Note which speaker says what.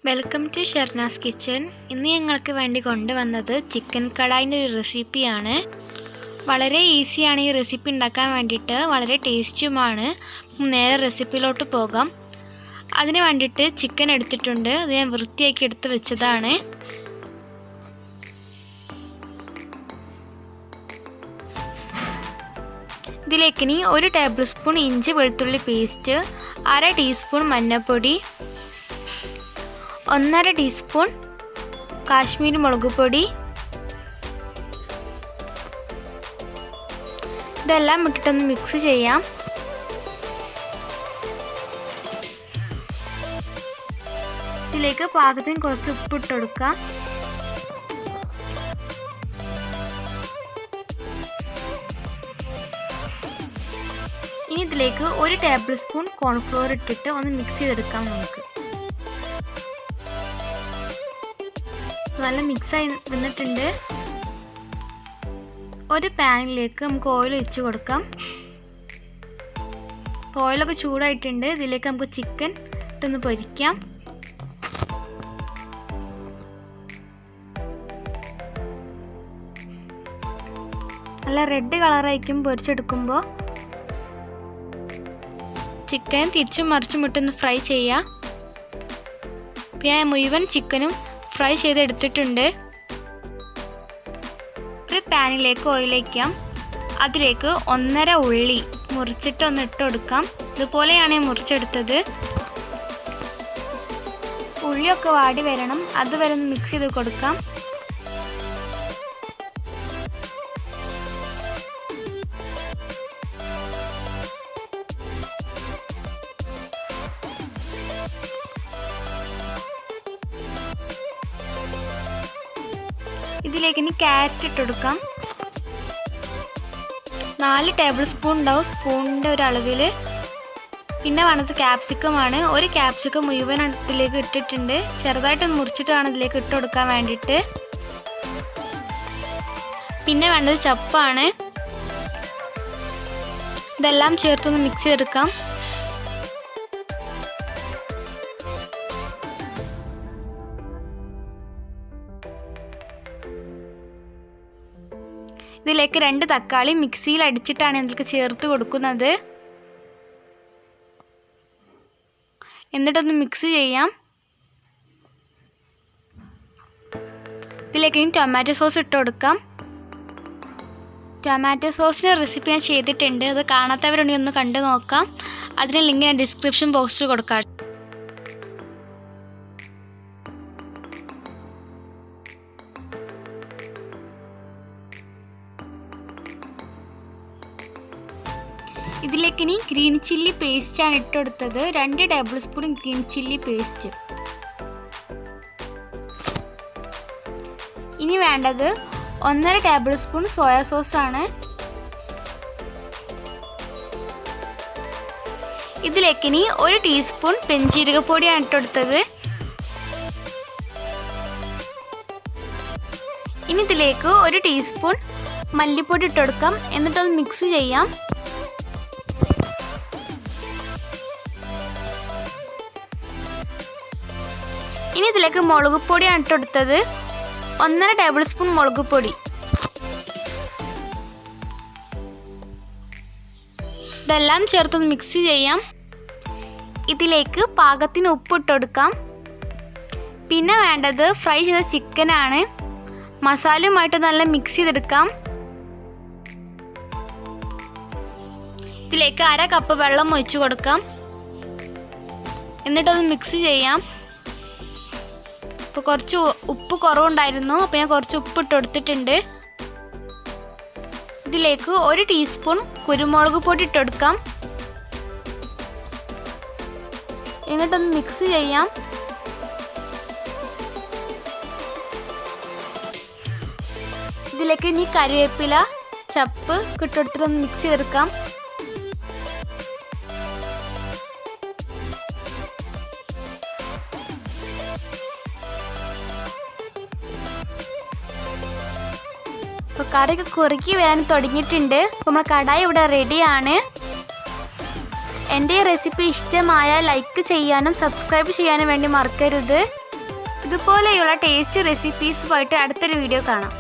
Speaker 1: Welcome to Shernaz kitchen. ഇന്ന് ഞങ്ങൾക്ക് വേണ്ടി കൊണ്ടുവന്നത് ചിക്കൻ കടായിൻ്റെ ഒരു റെസിപ്പിയാണ്. വളരെ ഈസിയാണ് ഈ റെസിപ്പി ഉണ്ടാക്കാൻ വേണ്ടിയിട്ട്, വളരെ ടേസ്റ്റുമാണ്. നേരെ റെസിപ്പിയിലോട്ട് പോകാം. അതിന് വേണ്ടിയിട്ട് ചിക്കൻ എടുത്തിട്ടുണ്ട്. അത് ഞാൻ വൃത്തിയാക്കി എടുത്ത് വെച്ചതാണ്. ഇതിലേക്ക് ഇനി 1 ടേബിൾ സ്പൂൺ ഇഞ്ചി വെളുത്തുള്ളി പേസ്റ്റ്, 1/2 ടീസ്പൂൺ മഞ്ഞൾപ്പൊടി, 1/2 ടീസ്പൂൺ കാശ്മീരി മുളക് പൊടി, ഇതെല്ലാം ഇട്ടിട്ടൊന്ന് മിക്സ് ചെയ്യാം. ഇതിലേക്ക് പാകത്തിന് കുറച്ച് ഉപ്പ് ഇട്ട് കൊടുക്കാം. ഇനി ഇതിലേക്ക് 1 ടേബിൾ സ്പൂൺ കോൺഫ്ലോർ ഇട്ടിട്ട് ഒന്ന് മിക്സ് ചെയ്തെടുക്കാം. നമുക്ക് നല്ല മിക്സായി വന്നിട്ടുണ്ട്. ഒരു പാനിലേക്ക് നമുക്ക് ഓയിൽ ഒഴിച്ച് കൊടുക്കാം. ഓയിലൊക്കെ ചൂടായിട്ടുണ്ട്. ഇതിലേക്ക് നമുക്ക് ചിക്കൻ ഇട്ടൊന്ന് പൊരിക്കാം. നല്ല റെഡ് കളറായിരിക്കും പൊരിച്ചെടുക്കുമ്പോൾ. ചിക്കൻ തിരിച്ചും മറിച്ചും ഇട്ടൊന്ന് ഫ്രൈ ചെയ്യാം. ഞാൻ മുഴുവൻ ചിക്കനും ഫ്രൈ ചെയ്തെടുത്തിട്ടുണ്ട്. ഒരു പാനിലേക്ക് ഓയിൽ ഒഴിക്കാം. അതിലേക്ക് 1/2 ഉള്ളി മുറിച്ചിട്ട് ഒന്ന് ഇട്ട് കൊടുക്കാം. ഇതുപോലെയാണ് ഞാൻ മുറിച്ചെടുത്തത്. ഉള്ളിയൊക്കെ വാടി വരണം, അതുവരെ ഒന്ന് മിക്സ് ചെയ്ത് കൊടുക്കാം. ഇതിലേക്ക് ഇനി ക്യാരറ്റ് ഇട്ട് കൊടുക്കാം. 4 ടേബിൾ സ്പൂൺ ഉണ്ടാവും സ്പൂണിൻ്റെ ഒരു അളവിൽ. പിന്നെ വേണ്ടത് ക്യാപ്സിക്കമാണ്. 1 ക്യാപ്സിക്കം മുഴുവൻ ഇതിലേക്ക് ഇട്ടിട്ടുണ്ട്. ചെറുതായിട്ടൊന്ന് മുറിച്ചിട്ടാണ് ഇതിലേക്ക് ഇട്ട് കൊടുക്കാൻ വേണ്ടിയിട്ട്. പിന്നെ വേണ്ടത് ചപ്പാണ്. ഇതെല്ലാം ചേർത്തൊന്ന് മിക്സ് ചെയ്തെടുക്കാം. ഇതിലേക്ക് 2 തക്കാളി മിക്സിയിൽ അടിച്ചിട്ടാണ് ഇതിലേക്ക് ചേർത്ത് കൊടുക്കുന്നത്. എന്നിട്ടൊന്ന് മിക്സ് ചെയ്യാം. ഇതിലേക്ക് ഇനി ടൊമാറ്റോ സോസ് ഇട്ട് കൊടുക്കാം. ടൊമാറ്റോ സോസിൻ്റെ റെസിപ്പി ഞാൻ ചെയ്തിട്ടുണ്ട്. അത് കാണാത്തവരുണ്ടെങ്കിൽ ഒന്ന് കണ്ടു നോക്കാം. അതിൻ്റെ ലിങ്ക് ഞാൻ ഡിസ്ക്രിപ്ഷൻ ബോക്സിൽ കൊടുക്കാം. ഇതിലേക്ക് ഇനി ഗ്രീൻ ചില്ലി പേസ്റ്റാണ് ഇട്ടെടുത്തത്. 2 table spoon green chilli paste. ഇനി വേണ്ടത് 1/2 ടേബിൾ സ്പൂൺ സോയാ സോസാണ്. ഇതിലേക്ക് ഇനി 1 ടീസ്പൂൺ പെരുംജീരകപ്പൊടിയാണ് ഇട്ടെടുത്തത്. ഇനി ഇതിലേക്ക് 1 ടീസ്പൂൺ മല്ലിപ്പൊടി ഇട്ടെടുക്കാം. എന്നിട്ടൊന്ന് മിക്സ് ചെയ്യാം. ഇനി ഇതിലേക്ക് മുളക് പൊടിയാണ് ഇട്ടെടുത്തത്. 1/2 ടേബിൾ സ്പൂൺ മുളക് പൊടി. ഇതെല്ലാം ചേർത്തൊന്ന് മിക്സ് ചെയ്യാം. ഇതിലേക്ക് പാകത്തിന് ഉപ്പ് ഇട്ടെടുക്കാം. പിന്നെ വേണ്ടത് ഫ്രൈ ചെയ്ത ചിക്കനാണ്. മസാലയുമായിട്ട് നല്ല മിക്സ് ചെയ്തെടുക്കാം. ഇതിലേക്ക് 1/2 കപ്പ് വെള്ളം ഒഴിച്ച് കൊടുക്കാം. എന്നിട്ടൊന്ന് മിക്സ് ചെയ്യാം. ഇപ്പോൾ കുറച്ച് ഉപ്പ് കുറവുണ്ടായിരുന്നു, അപ്പോൾ ഞാൻ കുറച്ച് ഉപ്പ് ഇട്ട് കൊടുത്തിട്ടുണ്ട്. ഇതിലേക്ക് 1 ടീസ്പൂൺ കുരുമുളക് പൊടി ഇട്ടെടുക്കാം. എന്നിട്ടൊന്ന് മിക്സ് ചെയ്യാം. ഇതിലേക്ക് ഇനി കറിവേപ്പില ചപ്പ് ഇട്ടെടുത്തിട്ടൊന്ന് മിക്സ് ചെയ്തെടുക്കാം. അപ്പോൾ കറിയൊക്കെ കുറുക്കി വരാൻ തുടങ്ങിയിട്ടുണ്ട്. അപ്പോൾ നമ്മുടെ കടായി ഇവിടെ റെഡിയാണ്. എൻ്റെ ഈ റെസിപ്പി ഇഷ്ടമായാൽ ലൈക്ക് ചെയ്യാനും സബ്സ്ക്രൈബ് ചെയ്യാനും വേണ്ടി മറക്കരുത്. ഇതുപോലെയുള്ള ടേസ്റ്റ് റെസിപ്പീസുമായിട്ട് അടുത്തൊരു വീഡിയോ കാണാം.